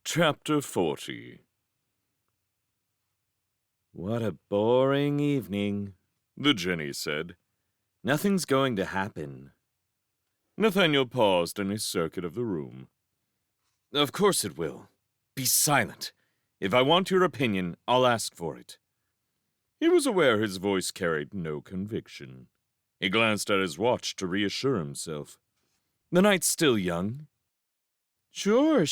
Chapter 40. "What a boring evening," the Jinny said. "Nothing's going to happen." Nathaniel paused in his circuit of the room. "Of course it will. Be silent. If I want your opinion, I'll ask for it." He was aware his voice carried no conviction. He glanced at his watch to reassure himself. "The night's still young." Sure.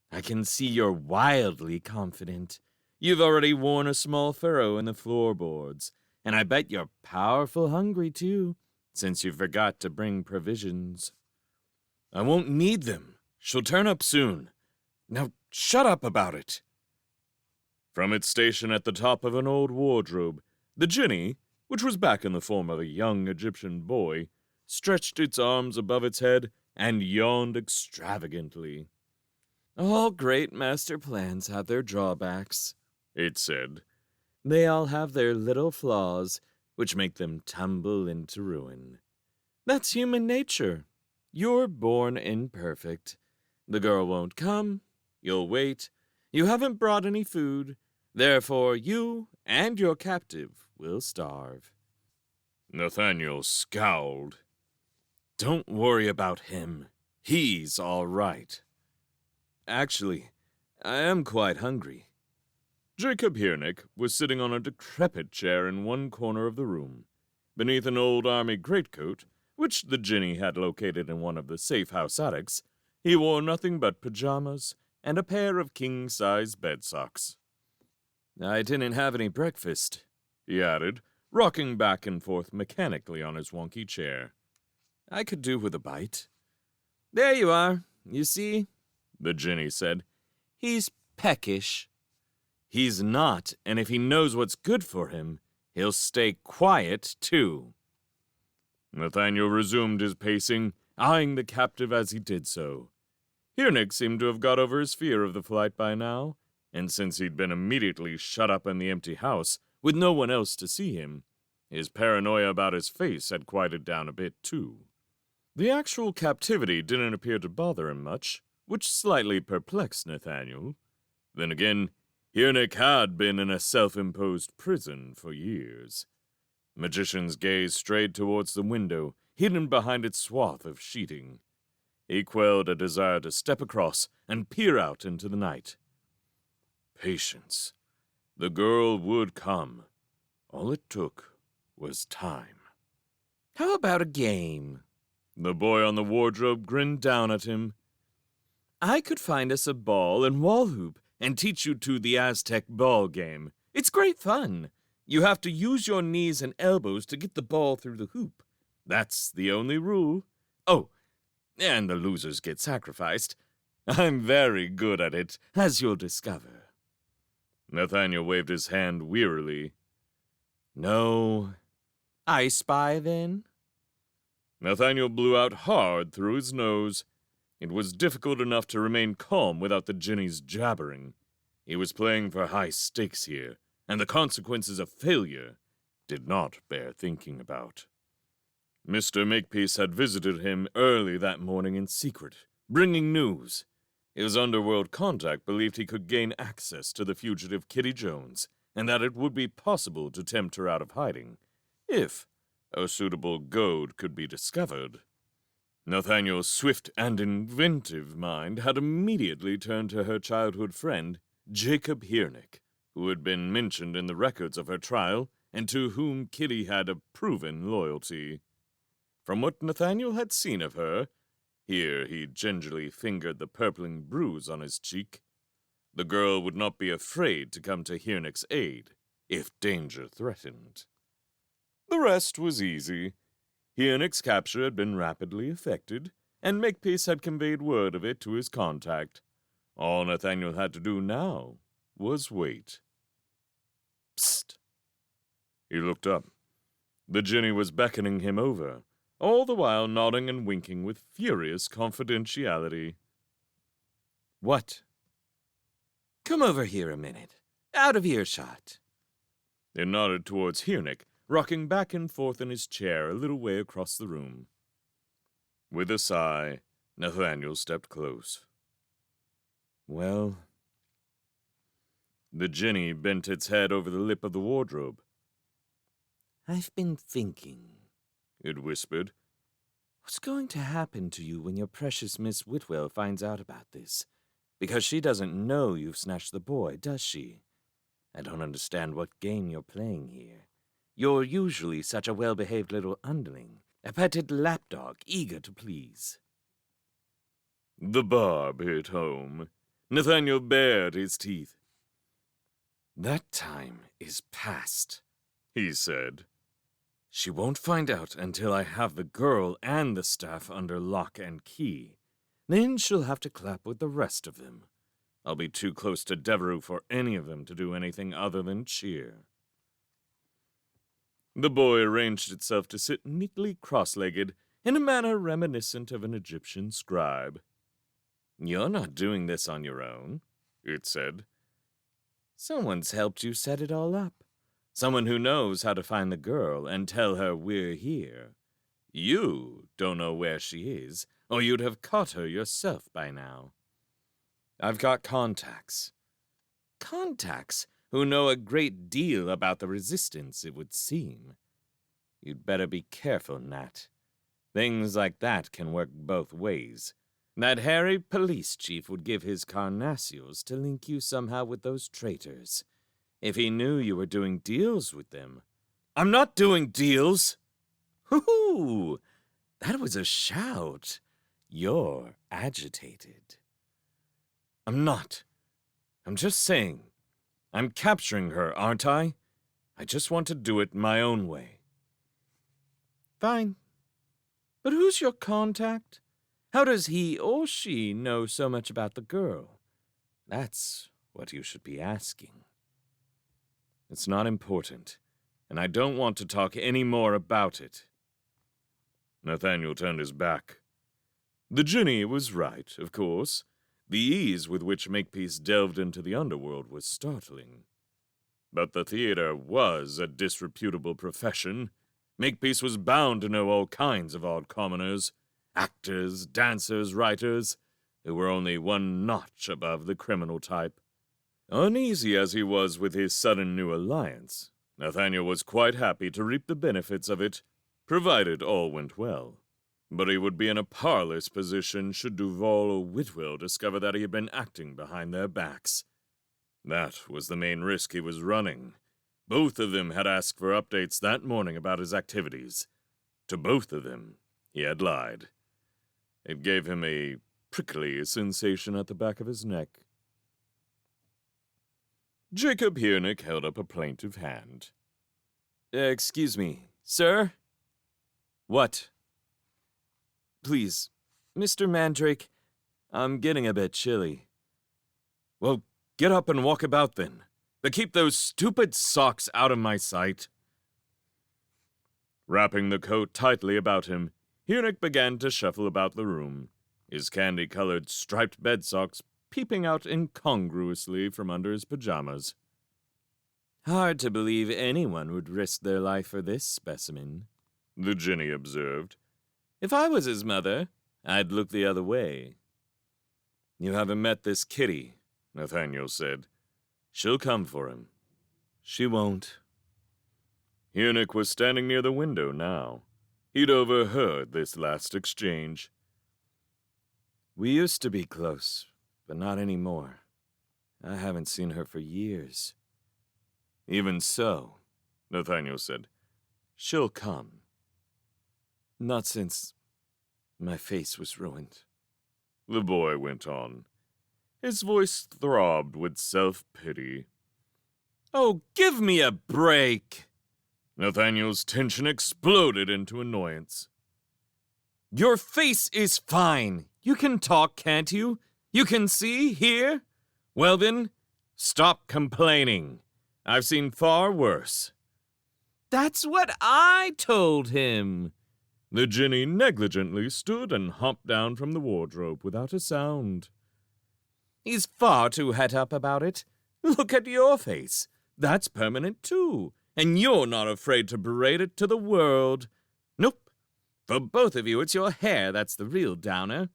I can see you're wildly confident. You've already worn a small furrow in the floorboards, and I bet you're powerful hungry, too, since you forgot to bring provisions. "I won't need them. She'll turn up soon. Now shut up about it." From its station at the top of an old wardrobe, the Jinny, which was back in the form of a young Egyptian boy, stretched its arms above its head and yawned extravagantly. "All great master plans have their drawbacks," it said. "They all have their little flaws, which make them tumble into ruin. That's human nature. You're born imperfect. The girl won't come. You'll wait. You haven't brought any food. Therefore, you and your captive will starve." Nathaniel scowled. "Don't worry about him. He's all right. Actually, I am quite hungry." Jacob Hirnick was sitting on a decrepit chair in one corner of the room. Beneath an old army greatcoat, which the Jinny had located in one of the safe-house attics, he wore nothing but pajamas and a pair of king-size bed socks. "I didn't have any breakfast," he added, rocking back and forth mechanically on his wonky chair. "I could do with a bite." "There you are, you see," the Jinny said. "He's peckish." "He's not, and if he knows what's good for him, he'll stay quiet, too." Nathaniel resumed his pacing, eyeing the captive as he did so. Hirnick seemed to have got over his fear of the flight by now, and since he'd been immediately shut up in the empty house, with no one else to see him, his paranoia about his face had quieted down a bit, too. The actual captivity didn't appear to bother him much, which slightly perplexed Nathaniel. Then again, Hirnick had been in a self-imposed prison for years. The magician's gaze strayed towards the window, hidden behind its swath of sheeting. He quelled a desire to step across and peer out into the night. Patience. The girl would come. All it took was time. "How about a game?" The boy on the wardrobe grinned down at him. "I could find us a ball and wall hoop and teach you to the Aztec ball game. It's great fun. You have to use your knees and elbows to get the ball through the hoop. That's the only rule. Oh, and the losers get sacrificed. I'm very good at it, as you'll discover." Nathaniel waved his hand wearily. "No. I spy, then?" Nathaniel blew out hard through his nose. It was difficult enough to remain calm without the Jinny's jabbering. He was playing for high stakes here, and the consequences of failure did not bear thinking about. Mr. Makepeace had visited him early that morning in secret, bringing news. His underworld contact believed he could gain access to the fugitive Kitty Jones, and that it would be possible to tempt her out of hiding, if a suitable goad could be discovered. Nathaniel's swift and inventive mind had immediately turned to her childhood friend, Jacob Hirnick, who had been mentioned in the records of her trial and to whom Kitty had a proven loyalty. From what Nathaniel had seen of her, here he gingerly fingered the purpling bruise on his cheek, the girl would not be afraid to come to Hirnick's aid if danger threatened. The rest was easy. Hirnick's capture had been rapidly effected, and Makepeace had conveyed word of it to his contact. All Nathaniel had to do now was wait. Psst! He looked up. The Jinny was beckoning him over, all the while nodding and winking with furious confidentiality. "What?" "Come over here a minute. Out of earshot." They nodded towards Hirnick, rocking back and forth in his chair a little way across the room. With a sigh, Nathaniel stepped close. Well, the Jinny bent its head over the lip of the wardrobe. I've been thinking, it whispered. What's going to happen to you when your precious Miss Whitwell finds out about this? Because she doesn't know you've snatched the boy, does she? I don't understand what game you're playing here. You're usually such a well-behaved little underling, a petted lapdog, eager to please. The barb hit home. Nathaniel bared his teeth. That time is past, he said. She won't find out until I have the girl and the staff under lock and key. Then she'll have to clap with the rest of them. I'll be too close to Devereux for any of them to do anything other than cheer. The boy arranged itself to sit neatly cross-legged in a manner reminiscent of an Egyptian scribe. You're not doing this on your own, it said. Someone's helped you set it all up. Someone who knows how to find the girl and tell her we're here. You don't know where she is, or you'd have caught her yourself by now. I've got contacts. Contacts who know a great deal about the resistance, it would seem. You'd better be careful, Nat. Things like that can work both ways. That hairy police chief would give his carnassials to link you somehow with those traitors. If he knew you were doing deals with them. I'm not doing deals! Hoo-hoo! That was a shout. You're agitated. I'm not. I'm just saying. I'm capturing her, aren't I? I just want to do it my own way. Fine. But who's your contact? How does he or she know so much about the girl? That's what you should be asking. It's not important, and I don't want to talk any more about it. Nathaniel turned his back. The Jinny was right, of course. The ease with which Makepeace delved into the underworld was startling. But the theater was a disreputable profession. Makepeace was bound to know all kinds of odd commoners, actors, dancers, writers, who were only one notch above the criminal type. Uneasy as he was with his sudden new alliance, Nathaniel was quite happy to reap the benefits of it, provided all went well. But he would be in a parlous position should Duval or Whitwell discover that he had been acting behind their backs. That was the main risk he was running. Both of them had asked for updates that morning about his activities. To both of them, he had lied. It gave him a prickly sensation at the back of his neck. Jacob Hearnick held up a plaintive hand. Excuse me, sir? What? Please, Mr. Mandrake, I'm getting a bit chilly. Well, get up and walk about then, but keep those stupid socks out of my sight. Wrapping the coat tightly about him, Hearnick began to shuffle about the room, his candy-colored striped bed socks peeping out incongruously from under his pajamas. Hard to believe anyone would risk their life for this specimen, the Jinny observed. If I was his mother, I'd look the other way. You haven't met this kitty, Nathaniel said. She'll come for him. She won't. Hearnick was standing near the window now. He'd overheard this last exchange. We used to be close, but not anymore. I haven't seen her for years. Even so, Nathaniel said, she'll come. Not since my face was ruined. The boy went on. His voice throbbed with self-pity. Oh, give me a break! Nathaniel's tension exploded into annoyance. Your face is fine. You can talk, can't you? You can see, hear? Well then, stop complaining. I've seen far worse. That's what I told him. The Jinny negligently stood and hopped down from the wardrobe without a sound. He's far too het up about it. Look at your face. That's permanent too, and you're not afraid to parade it to the world. Nope. For both of you, it's your hair that's the real downer.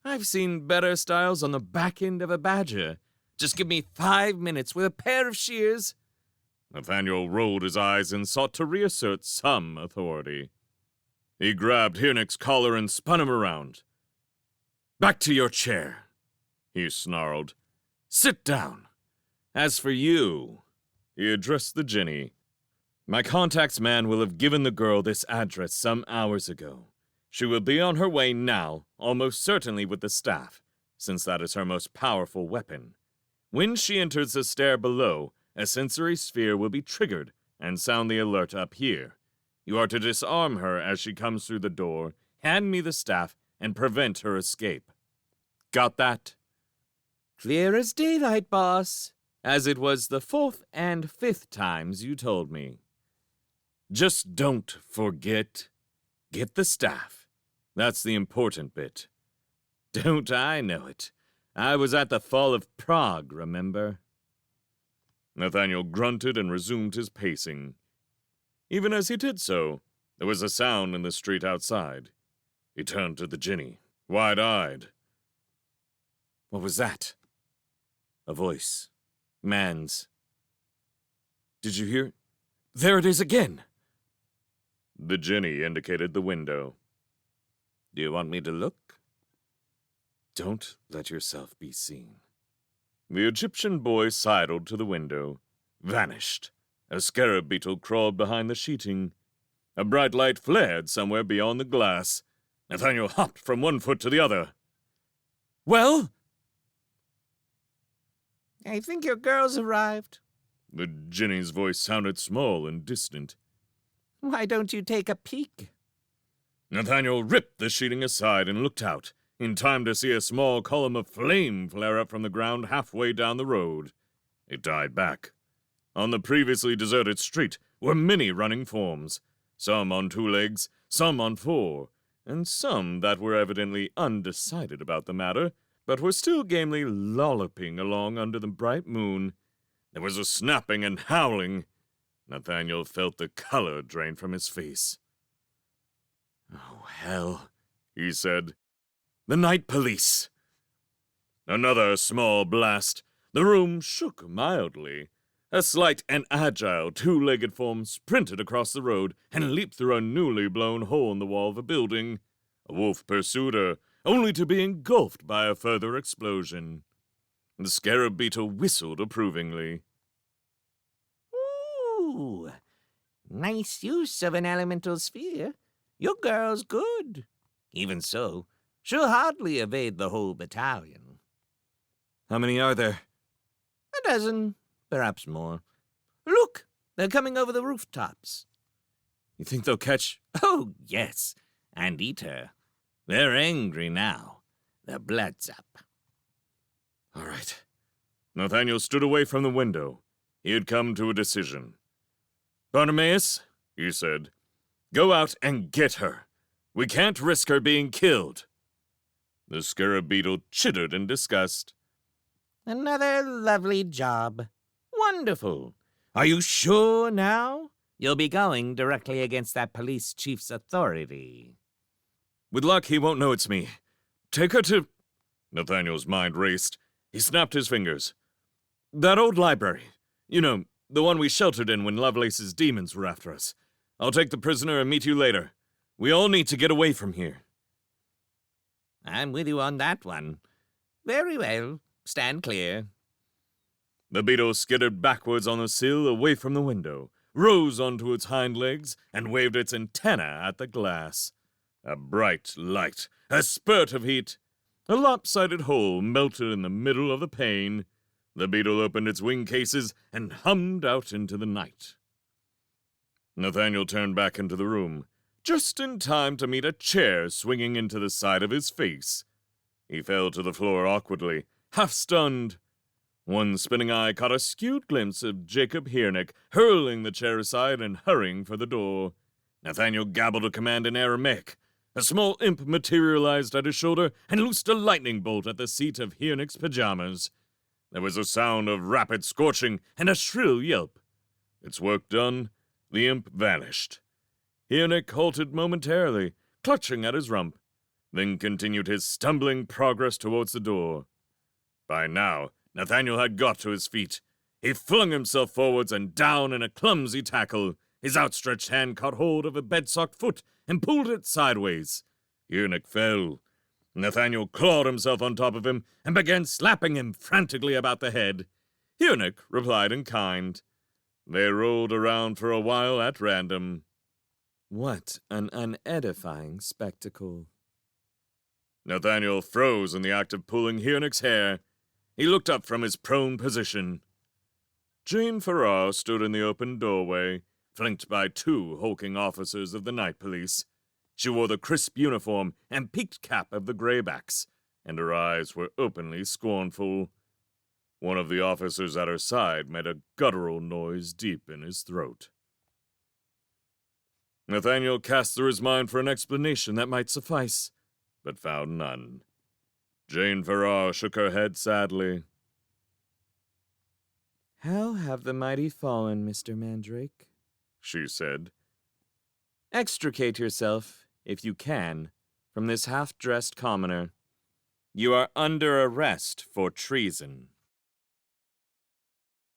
I've seen better styles on the back end of a badger. Just give me 5 minutes with a pair of shears. Nathaniel rolled his eyes and sought to reassert some authority. He grabbed Hirnick's collar and spun him around. "Back to your chair," he snarled. "Sit down. As for you," he addressed the Ginny, "my contacts man will have given the girl this address some hours ago. She will be on her way now, almost certainly with the staff, since that is her most powerful weapon. When she enters the stair below, a sensory sphere will be triggered and sound the alert up here. You are to disarm her as she comes through the door, hand me the staff, and prevent her escape. Got that?" "Clear as daylight, boss, as it was the 4th and 5th times you told me." "Just don't forget. Get the staff. That's the important bit." "Don't I know it? I was at the fall of Prague, remember?" Nathaniel grunted and resumed his pacing. Even as he did so, there was a sound in the street outside. He turned to the Ginny, wide-eyed. "What was that?" A voice. Man's. "Did you hear? There it is again!" The Ginny indicated the window. "Do you want me to look?" "Don't let yourself be seen." The Egyptian boy sidled to the window, vanished. A scarab beetle crawled behind the sheeting. A bright light flared somewhere beyond the glass. Nathaniel hopped from one foot to the other. "Well?" "I think your girl's arrived." The Ginny's voice sounded small and distant. "Why don't you take a peek?" Nathaniel ripped the sheeting aside and looked out, in time to see a small column of flame flare up from the ground halfway down the road. It died back. On the previously deserted street were many running forms, some on 2 legs, some on 4, and some that were evidently undecided about the matter, but were still gamely lolloping along under the bright moon. There was a snapping and howling. Nathaniel felt the color drain from his face. "Oh, hell," he said. "The night police." Another small blast. The room shook mildly. A slight and agile 2-legged form sprinted across the road and leaped through a newly blown hole in the wall of a building. A wolf pursued her, only to be engulfed by a further explosion. The scarab beetle whistled approvingly. "Ooh, nice use of an elemental sphere. Your girl's good. Even so, she'll hardly evade the whole battalion." "How many are there?" "A dozen, perhaps more. Look, they're coming over the rooftops." "You think they'll catch—" "Oh, yes, and eat her. They're angry now. Their blood's up." "All right." Nathaniel stood away from the window. He had come to a decision. "Bartimaeus," he said, "go out and get her. We can't risk her being killed." The scarab beetle chittered in disgust. "Another lovely job. Wonderful. Are you sure now? You'll be going directly against that police chief's authority." "With luck, he won't know it's me. Take her to—" Nathaniel's mind raced. He snapped his fingers. "That old library. You know, the one we sheltered in when Lovelace's demons were after us. I'll take the prisoner and meet you later. We all need to get away from here." "I'm with you on that one. Very well. Stand clear." The beetle skidded backwards on the sill away from the window, rose onto its hind legs, and waved its antenna at the glass. A bright light, a spurt of heat. A lopsided hole melted in the middle of the pane. The beetle opened its wing cases and hummed out into the night. Nathaniel turned back into the room, just in time to meet a chair swinging into the side of his face. He fell to the floor awkwardly, half stunned. One spinning eye caught a skewed glimpse of Jacob Hirnick hurling the chair aside and hurrying for the door. Nathaniel gabbled a command in Aramaic. A small imp materialized at his shoulder and loosed a lightning bolt at the seat of Hirnick's pajamas. There was a sound of rapid scorching and a shrill yelp. Its work done, the imp vanished. Hirnick halted momentarily, clutching at his rump. then continued his stumbling progress towards the door. By now, Nathaniel had got to his feet. He flung himself forwards and down in a clumsy tackle. His outstretched hand caught hold of a bedsock foot and pulled it sideways. Eunuch fell. Nathaniel clawed himself on top of him and began slapping him frantically about the head. Eunuch replied in kind. They rolled around for a while at random. What an unedifying spectacle. Nathaniel froze in the act of pulling Eunuch's hair. He looked up from his prone position. Jane Farrar stood in the open doorway, flanked by 2 hulking officers of the night police. She wore the crisp uniform and peaked cap of the Greybacks, and her eyes were openly scornful. One of the officers at her side made a guttural noise deep in his throat. Nathaniel cast through his mind for an explanation that might suffice, but found none. Jane Farrar shook her head sadly. How have the mighty fallen, Mr. Mandrake? She said. Extricate yourself, if you can, from this half-dressed commoner. You are under arrest for treason.